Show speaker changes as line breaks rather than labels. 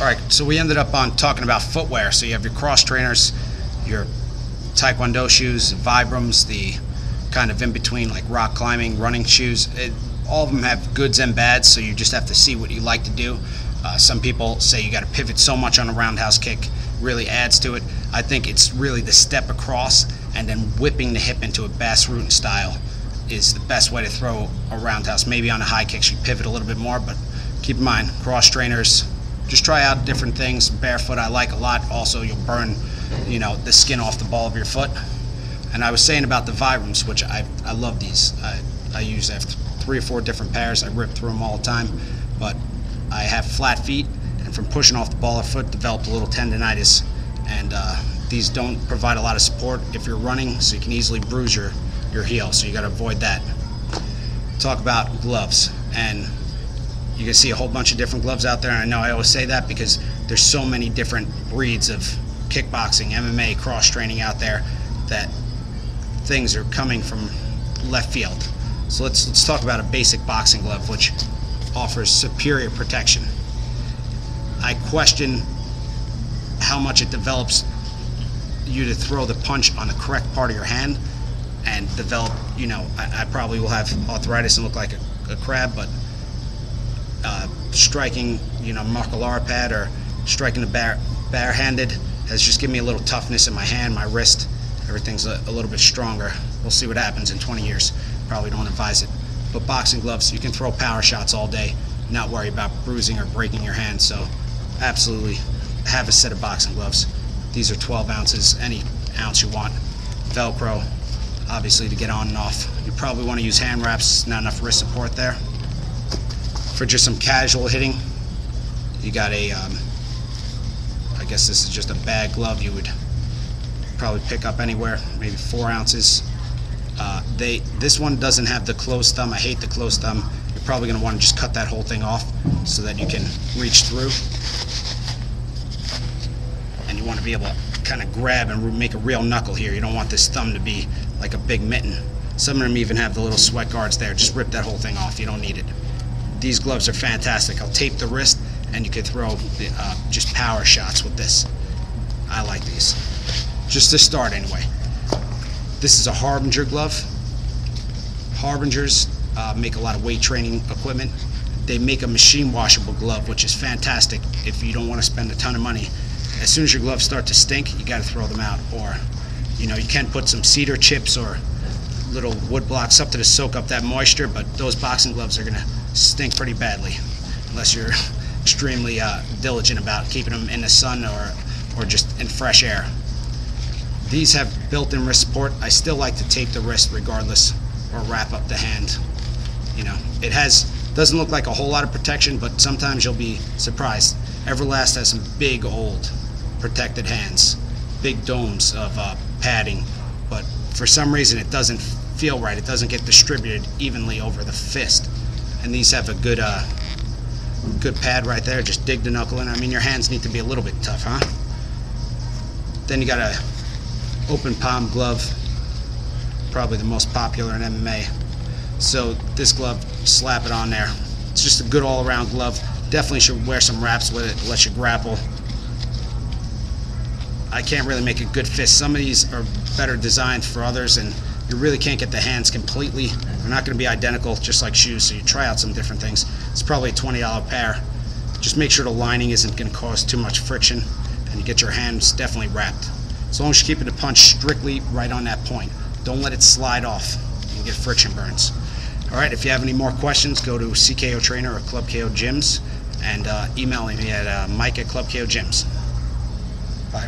Alright, so we ended up on talking about footwear. So you have your cross trainers, your Taekwondo shoes, Vibrams, the kind of in between like rock climbing, running shoes. All of them have goods and bads, so you just have to see what you like to do. Some people say you got to pivot so much on a roundhouse kick, really adds to it. I think it's really the step across and then whipping the hip into a bass rootin style is the best way to throw a roundhouse. Maybe on a high kick you pivot a little bit more, but keep in mind, cross trainers, just try out different things. Barefoot I like a lot. Also, you'll burn, the skin off the ball of your foot. And I was saying about the Vibrams, which I love these. I use 3 or 4 different pairs. I rip through them all the time, but I have flat feet, and from pushing off the ball of foot, developed a little tendonitis. And these don't provide a lot of support if you're running, so you can easily bruise your heel. So you got to avoid that. Talk about gloves, and you can see a whole bunch of different gloves out there. And I know I always say that because there's so many different breeds of kickboxing, MMA, cross training out there that things are coming from left field. So let's talk about a basic boxing glove which offers superior protection. I question how much it develops you to throw the punch on the correct part of your hand and develop, I probably will have arthritis and look like a crab, but striking, Marcalara pad or striking the barehanded has just given me a little toughness in my hand, my wrist. Everything's a little bit stronger. We'll see what happens in 20 years. Probably don't advise it. But boxing gloves, you can throw power shots all day, not worry about bruising or breaking your hand. So absolutely have a set of boxing gloves. These are 12 ounces, any ounce you want. Velcro, obviously, to get on and off. You probably want to use hand wraps, not enough wrist support there. For just some casual hitting, you got I guess this is just a bag glove you would probably pick up anywhere, maybe 4 ounces. This one doesn't have the closed thumb. I hate the closed thumb. You're probably going to want to just cut that whole thing off so that you can reach through. And you want to be able to kind of grab and make a real knuckle here. You don't want this thumb to be like a big mitten. Some of them even have the little sweat guards there. Just rip that whole thing off. You don't need it. These gloves are fantastic. I'll tape the wrist and you can throw just power shots with this. I like these. Just to start anyway. This is a Harbinger glove. Harbingers make a lot of weight training equipment. They make a machine washable glove, which is fantastic if you don't want to spend a ton of money. As soon as your gloves start to stink, you got to throw them out. Or, you can put some cedar chips or little wood blocks, something to soak up that moisture, but those boxing gloves are going to stink pretty badly unless you're extremely diligent about keeping them in the sun or just in fresh air. These have built-in wrist support. I still like to tape the wrist regardless, or wrap up the hand. It doesn't look like a whole lot of protection, but sometimes you'll be surprised. Everlast has some big old protected hands, big domes of padding, but for some reason it doesn't feel right. It doesn't get distributed evenly over the fist. And these have a good pad right there. Just dig the knuckle in. I mean, your hands need to be a little bit tough, huh? Then you got a open palm glove, probably the most popular in MMA. So this glove, slap it on there. It's just a good all-around glove. Definitely should wear some wraps with it. Lets you grapple. I can't really make a good fist. Some of these are better designed for others, and you really can't get the hands completely. They're not going to be identical, just like shoes, so you try out some different things. It's probably a $20 pair. Just make sure the lining isn't going to cause too much friction, and you get your hands definitely wrapped. As long as you're keeping the punch strictly right on that point. Don't let it slide off. You can get friction burns. Alright, if you have any more questions, go to CKO Trainer or Club KO Gyms, and email me at Mike at Club KO Gyms. Bye.